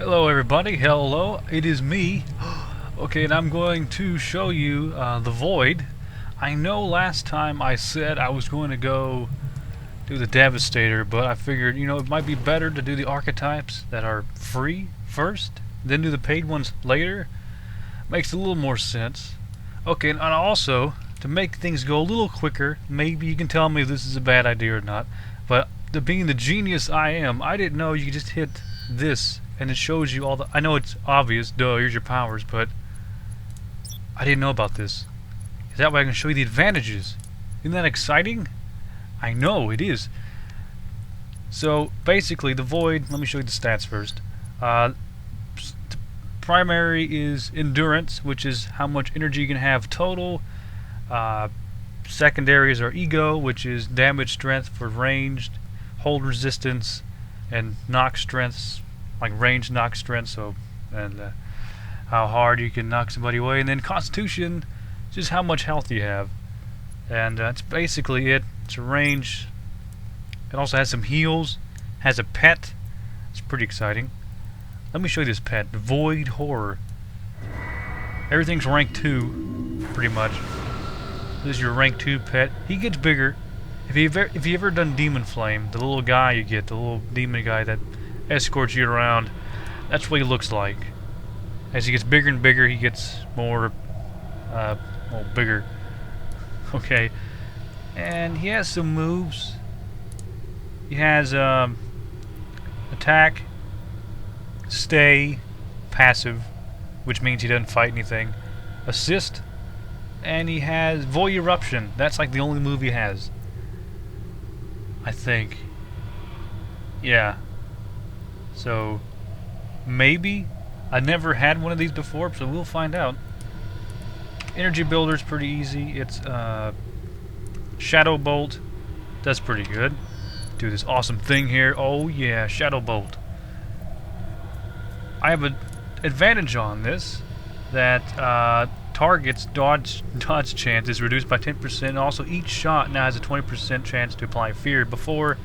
Hello everybody, hello, it is me. Okay, and I'm going to show you the Void. I know last time I said I was going to go do the Devastator, but I figured, it might be better to do the Archetypes that are free first, then do the paid ones later. Makes a little more sense. Okay, and also, to make things go a little quicker, maybe you can tell me if this is a bad idea or not, but being the genius I am, I didn't know you could just hit this and it shows you all the... I know it's obvious, duh, here's your powers, but I didn't know about this. That way I can show you the advantages. Isn't that exciting? I know, it is. So, basically, the Void, let me show you the stats first. Primary is endurance, which is how much energy you can have total. Secondaries are ego, which is damage strength for ranged, hold resistance, and knock strengths, like range knock strength. So, and how hard you can knock somebody away. And then constitution, just how much health you have. And that's basically it. It's a range. It also has some heals. Has a pet. It's pretty exciting. Let me show you this pet, Void Horror. Everything's rank 2, pretty much. This is your rank 2 pet. He gets bigger. If you ever done Demon Flame, the little guy you get, the little demon guy that escorts you around, that's what he looks like. As he gets bigger and bigger, he gets more, bigger. Okay. And he has some moves. He has, attack, stay, passive, which means he doesn't fight anything, assist, and he has Void Eruption. That's like the only move he has, I think. Yeah. So, maybe. I never had one of these before, so we'll find out. Energy Builder's pretty easy. It's, Shadow Bolt. That's pretty good. Do this awesome thing here. Oh yeah, Shadow Bolt. I have an advantage on this, that target's dodge chance is reduced by 10%. Also, each shot now has a 20% chance to apply fear. Before,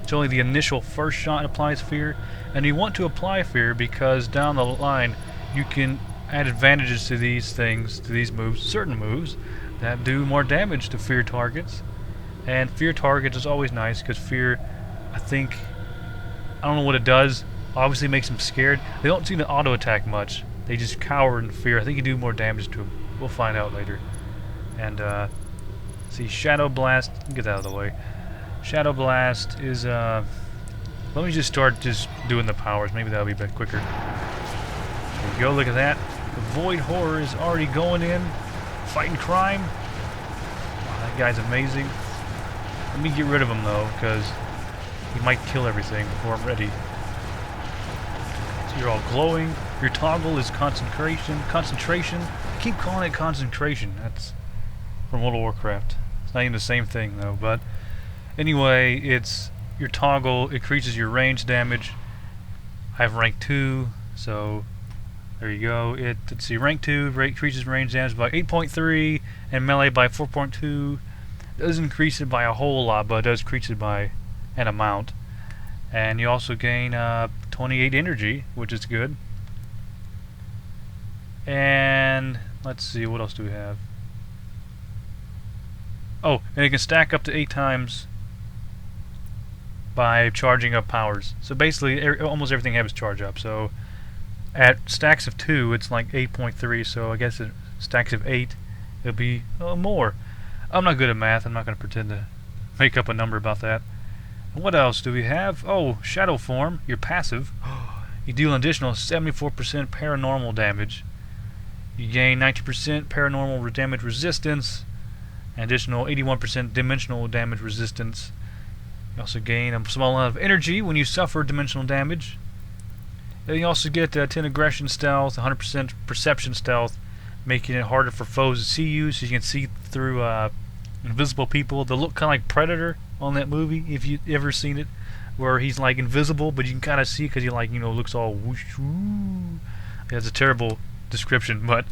it's only the initial first shot applies fear, and you want to apply fear because down the line you can add advantages to these things, to these moves, certain moves that do more damage to fear targets. And fear targets is always nice because fear, I don't know what it does. Obviously makes them scared. They don't seem to auto attack much. They just cower in fear. I think you do more damage to them. We'll find out later. And see, Shadow Blast. Get that out of the way. Shadow Blast is let me just start just doing the powers. Maybe that'll be a bit quicker. There you go. Look at that. The Void Horror is already going in, fighting crime. Wow, that guy's amazing. Let me get rid of him though, because he might kill everything before I'm ready. You're all glowing. Your toggle is concentration. I keep calling it concentration. That's from World of Warcraft. It's not even the same thing though. But anyway, it's your toggle increases your range damage. I have rank 2, so there you go. Let's see, rank 2 increases range damage by 8.3 and melee by 4.2. Doesn't increase it by a whole lot, but it does increase it by an amount. And you also gain 28 energy, which is good. And let's see, what else do we have? Oh, and it can stack up to 8 times by charging up powers. So basically, almost everything has charge up. So at stacks of 2, it's like 8.3. So I guess at stacks of 8, it'll be more. I'm not good at math. I'm not going to pretend to make up a number about that. What else do we have? Oh, Shadow Form, your passive. You deal an additional 74% paranormal damage. You gain 90% paranormal damage resistance, an additional 81% dimensional damage resistance. You also gain a small amount of energy when you suffer dimensional damage. Then you also get 10 aggression stealth, 100% perception stealth, making it harder for foes to see you, so you can see through invisible people. They look kind of like Predator on that movie, if you ever seen it, where he's like invisible, but you can kind of see because he looks all whoosh. Whoo. That's a terrible description, but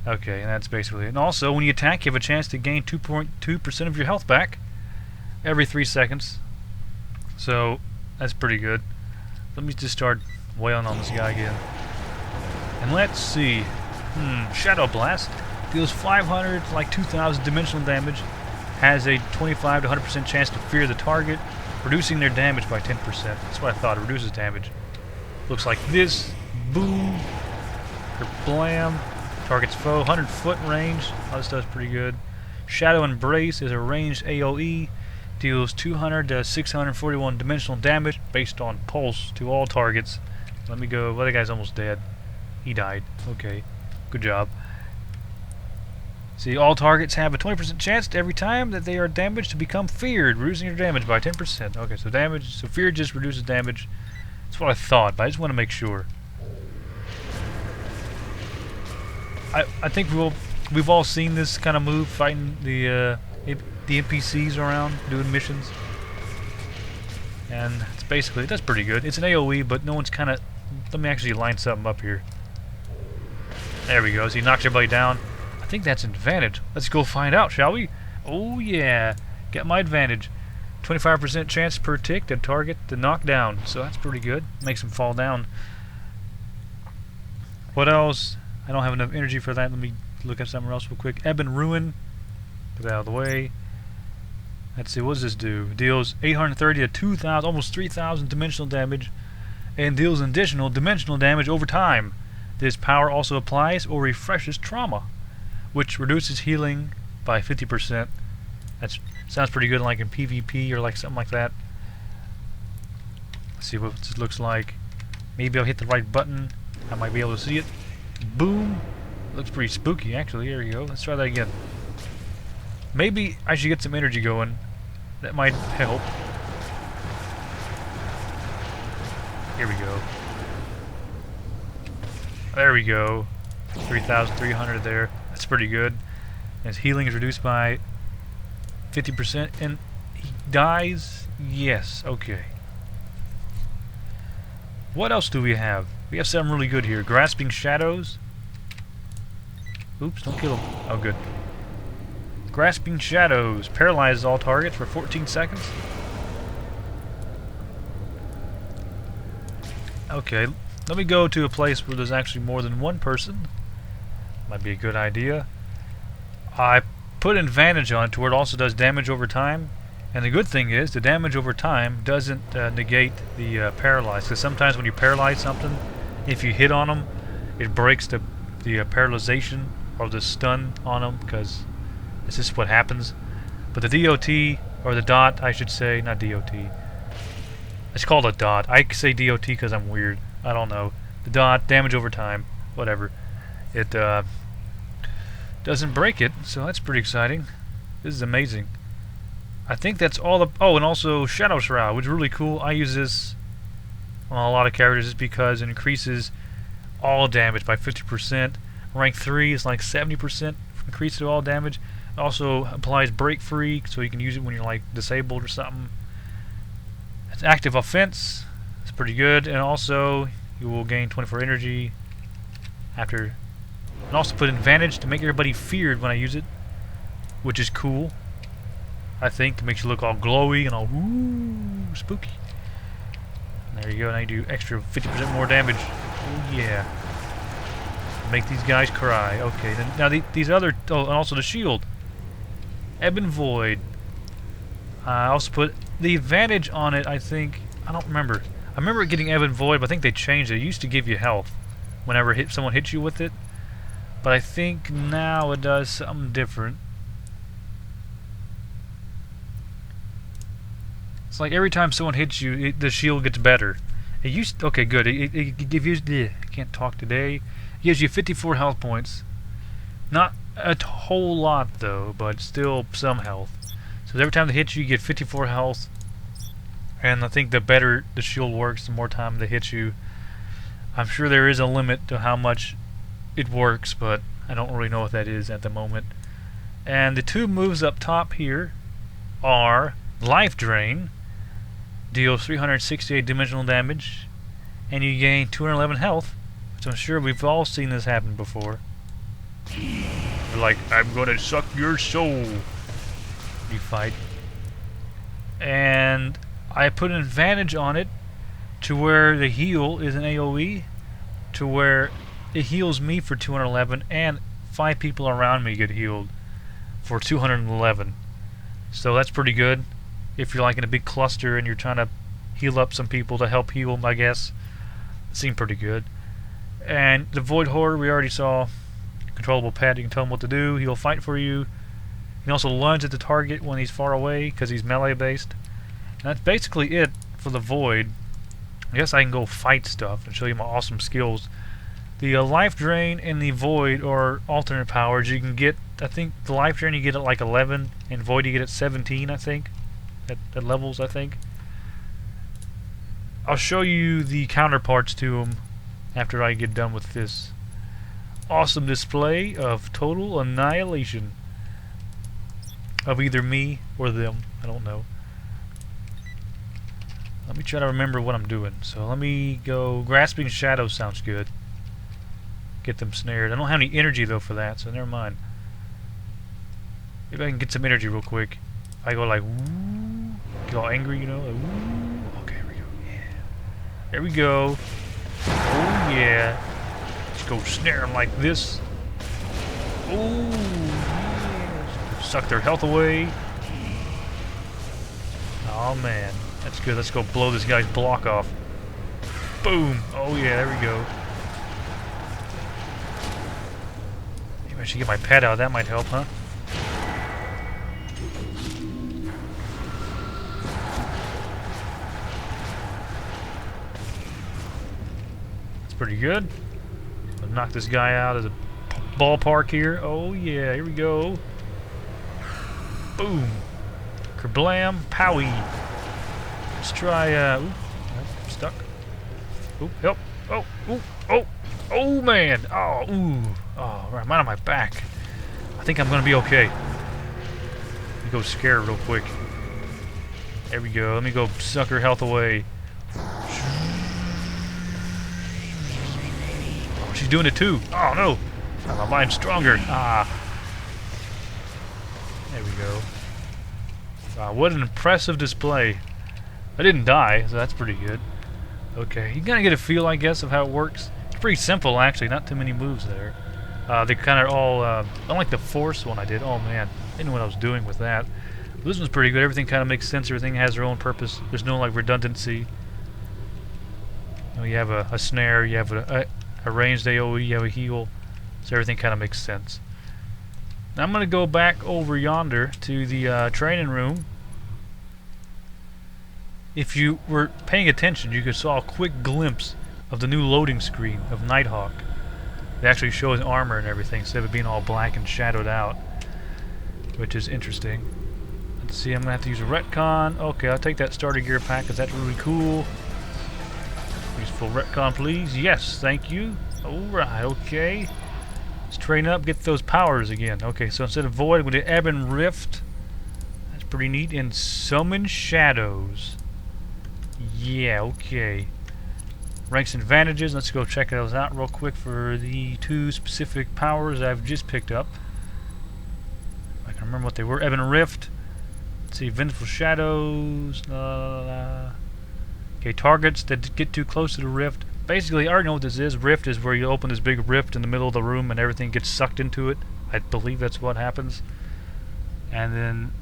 okay, and that's basically it. And also, when you attack, you have a chance to gain 2.2% of your health back every 3 seconds. So that's pretty good. Let me just start wailing on this guy again. And let's see. Shadow Blast deals 500 to like 2,000 dimensional damage. Has a 25 to 100% chance to fear the target, reducing their damage by 10%. That's what I thought. It reduces damage. Looks like this. Boom. Or blam. Target's foe. 100 foot range. Oh, this does pretty good. Shadow Embrace is a ranged AoE. Deals 200 to 641 dimensional damage based on pulse to all targets. Let me go. Well, that guy's almost dead. He died. Okay. Good job. See, all targets have a 20% chance every time that they are damaged to become feared, reducing your damage by 10%. Okay, so fear just reduces damage. That's what I thought, but I just want to make sure. I think we've all seen this kind of move, fighting the NPCs around, doing missions. And it's basically, that's pretty good. It's an AoE, but no one's kind of... Let me actually line something up here. There we go. So he knocks everybody down. I think that's an advantage. Let's go find out, shall we? Oh yeah, got my advantage. 25% chance per tick to target to knock down. So that's pretty good. Makes him fall down. What else? I don't have enough energy for that. Let me look at something else real quick. Ebon Ruin. Get that out of the way. Let's see, what does this do? Deals 830 to 2,000, almost 3,000 dimensional damage, and deals additional dimensional damage over time. This power also applies or refreshes trauma, which reduces healing by 50%. That sounds pretty good, like in PvP or like something like that. Let's see what this looks like. Maybe I'll hit the right button. I might be able to see it. Boom. Looks pretty spooky, actually. There we go. Let's try that again. Maybe I should get some energy going. That might help. Here we go. There we go. 3,300 there. That's pretty good. His healing is reduced by 50%. And he dies? Yes. Okay. What else do we have? We have something really good here. Grasping Shadows. Oops, don't kill him. Oh, good. Grasping Shadows paralyzes all targets for 14 seconds. Okay, let me go to a place where there's actually more than one person. Might be a good idea. I put advantage on it to where it also does damage over time. And the good thing is, the damage over time doesn't negate the paralyze. Because sometimes when you paralyze something, if you hit on them, it breaks the paralyzation or the stun on them, because this is what happens. But the DOT, or the dot, I should say, not DOT. It's called a dot. I say DOT because I'm weird. I don't know. The dot, damage over time, whatever. It doesn't break it, so that's pretty exciting. This is amazing. I think that's all the... Oh, and also Shadow Shroud, which is really cool. I use this on a lot of characters just because it increases all damage by 50%. Rank 3 is like 70% increase to all damage. It also applies break free, so you can use it when you're like disabled or something. It's active offense. It's pretty good. And also you will gain 24 energy after... And also put advantage to make everybody feared when I use it, which is cool. I think it makes you look all glowy and all woo spooky. And there you go. Now you do extra 50% more damage. Oh yeah. Make these guys cry. Okay. Then now these other... Oh, and also the shield. Ebon Void. I also put the advantage on it. I think... I don't remember. I remember getting Ebon Void, but I think they changed it. It used to give you health whenever someone hits you with it. But I think now it does something different. It's like every time someone hits you, the shield gets better. It used... Okay, good. It gives you... I can't talk today. It gives you 54 health points. Not a whole lot, though, but still some health. So every time they hit you, you get 54 health. And I think the better the shield works, the more time they hit you. I'm sure there is a limit to how much it works, but I don't really know what that is at the moment. And the two moves up top here are Life Drain. Deals 368 dimensional damage, and you gain 211 health, which I'm sure we've all seen this happen before. You're like, I'm gonna suck your soul. You fight. And I put an advantage on it to where the heal is an AoE, to where it heals me for 211 and 5 people around me get healed for 211. So that's pretty good if you're like in a big cluster and you're trying to heal up some people to help heal them, I guess. It seemed pretty good. And the Void Horde, we already saw. Controllable pet, you can tell him what to do, he'll fight for you. You can also lunge at the target when he's far away because he's melee based. And that's basically it for the Void. I guess I can go fight stuff and show you my awesome skills. The life drain and the Void are alternate powers. You can get, I think the life drain you get at like 11 and Void you get at 17, I think. At levels, I think. I'll show you the counterparts to them after I get done with this awesome display of total annihilation of either me or them. I don't know. Let me try to remember what I'm doing. So let me go. Grasping Shadows sounds good. Get them snared. I don't have any energy though for that, so never mind. Maybe I can get some energy real quick. I go like woo, get all angry, you know. Like, woo. Okay, here we go. Yeah. There we go. Oh yeah. Go snare them like this. Oh, yeah. Suck their health away. Oh man, that's good. Let's go blow this guy's block off. Boom. Oh yeah, there we go. Maybe I should get my pet out. That might help, huh? That's pretty good. Knock this guy out of the ballpark here. Oh yeah, here we go. Boom. Kerblam. Powie. Let's try, ooh, I'm stuck. Ooh, help. Oh, ooh, oh, oh man. Oh, ooh. Oh, right, I'm on my back. I think I'm gonna be okay. Let me go scare her real quick. There we go. Let me go suck her health away. She's doing it too. Oh no! My mind's stronger. Ah. There we go. Wow, what an impressive display. I didn't die, so that's pretty good. Okay, you kind of get a feel, I guess, of how it works. It's pretty simple, actually. Not too many moves there. They kind of all... unlike the Force one I did. Oh man, I didn't know what I was doing with that. But this one's pretty good. Everything kind of makes sense. Everything has their own purpose. There's no like redundancy. You know, you have a snare. You have a ranged AoE, you have a heal, so everything kind of makes sense. Now I'm going to go back over yonder to the training room. If you were paying attention, you saw a quick glimpse of the new loading screen of Nighthawk. It actually shows armor and everything instead of it being all black and shadowed out, which is interesting. Let's see, I'm going to have to use a retcon. Okay, I'll take that starter gear pack because that's really cool. Full retcon, please. Yes, thank you. Alright, okay. Let's train up, get those powers again. Okay, so instead of Void, we did Ebb and Rift. That's pretty neat. And Summon Shadows. Yeah, okay. Ranks and advantages. Let's go check those out real quick for the 2 specific powers I've just picked up. I can remember what they were. Ebb and Rift. Let's see, Vengeful Shadows. Okay, targets that get too close to the rift. Basically, I already know what this is. Rift is where you open this big rift in the middle of the room and everything gets sucked into it. I believe that's what happens. And then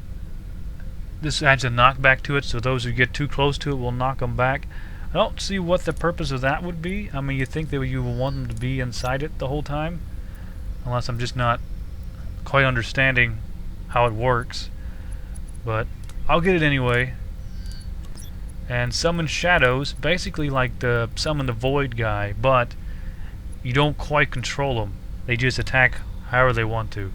this adds a knockback to it, so those who get too close to it will knock them back. I don't see what the purpose of that would be. I mean, you think that you would want them to be inside it the whole time? Unless I'm just not quite understanding how it works. But I'll get it anyway. And Summon Shadows, basically like the Summon the Void guy, but you don't quite control them. They just attack however they want to.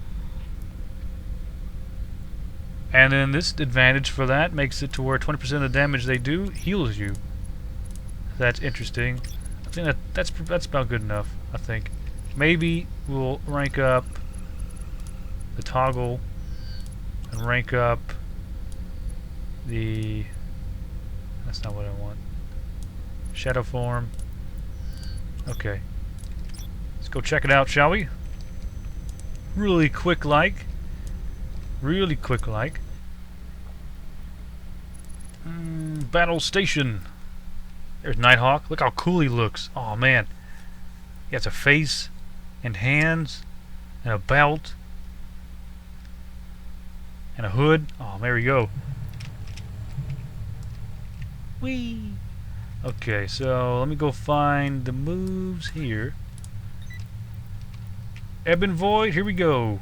And then this advantage for that makes it to where 20% of the damage they do heals you. That's interesting. I think that's about good enough, I think. Maybe we'll rank up the toggle and rank up the... That's not what I want. Shadow form. Okay. Let's go check it out, shall we? Really quick like. Really quick like. Battle station. There's Nighthawk. Look how cool he looks. Oh man. He has a face and hands and a belt and a hood. Oh, there we go. Whee! Okay, so let me go find the moves here. Ebb and Void, here we go.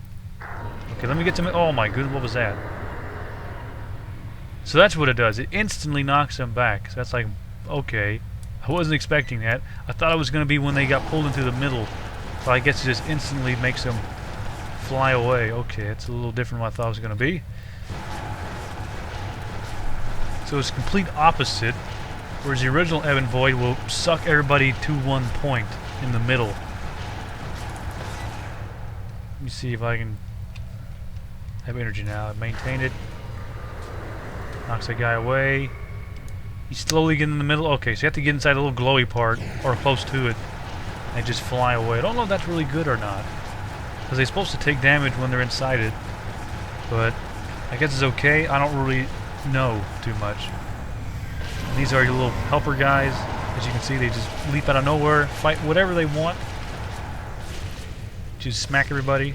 Okay, let me get to oh my goodness, what was that? So that's what it does. It instantly knocks them back. So that's like, okay. I wasn't expecting that. I thought it was going to be when they got pulled into the middle. So I guess it just instantly makes them fly away. Okay, it's a little different than what I thought it was going to be. So it's complete opposite. Whereas the original Ebb and Void will suck everybody to one point in the middle. Let me see if I can have energy now. Maintain it. Knocks that guy away. He's slowly getting in the middle. Okay, so you have to get inside the little glowy part, or close to it, and just fly away. I don't know if that's really good or not, because they're supposed to take damage when they're inside it, but I guess it's okay. I don't really know too much. These are your little helper guys. As you can see, they just leap out of nowhere, fight whatever they want. Just smack everybody.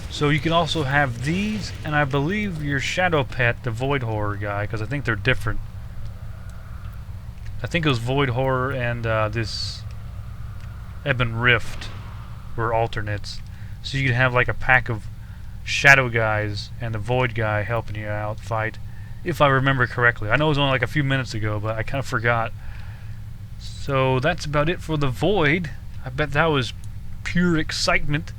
So you can also have these, and I believe your Shadow Pet, the Void Horror guy, because I think they're different. I think it was Void Horror and this Ebon Rift were alternates. So you could have like a pack of Shadow guys and the Void guy helping you out fight, if I remember correctly. I know it was only like a few minutes ago, but I kind of forgot. So that's about it for the Void. I bet that was pure excitement.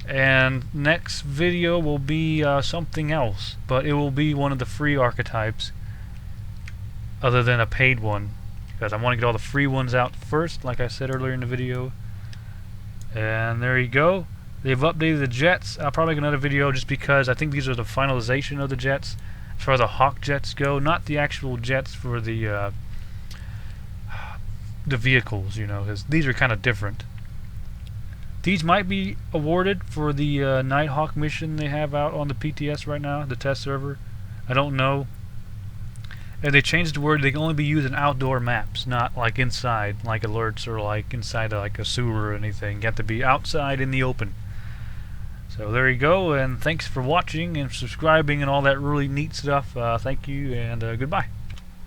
And next video will be something else, but it will be one of the free archetypes other than a paid one, because I want to get all the free ones out first, like I said earlier in the video. And there you go. They've updated the jets. I'll probably make another video just because I think these are the finalization of the jets as far as the Hawk jets go, not the actual jets for the vehicles, you know, because these are kind of different. These might be awarded for the Nighthawk mission they have out on the PTS right now, the test server. I don't know. And they changed the word, they can only be used in outdoor maps, not like inside, like alerts or like inside like a sewer or anything. You have to be outside in the open. So there you go, and thanks for watching and subscribing and all that really neat stuff. Thank you, and goodbye.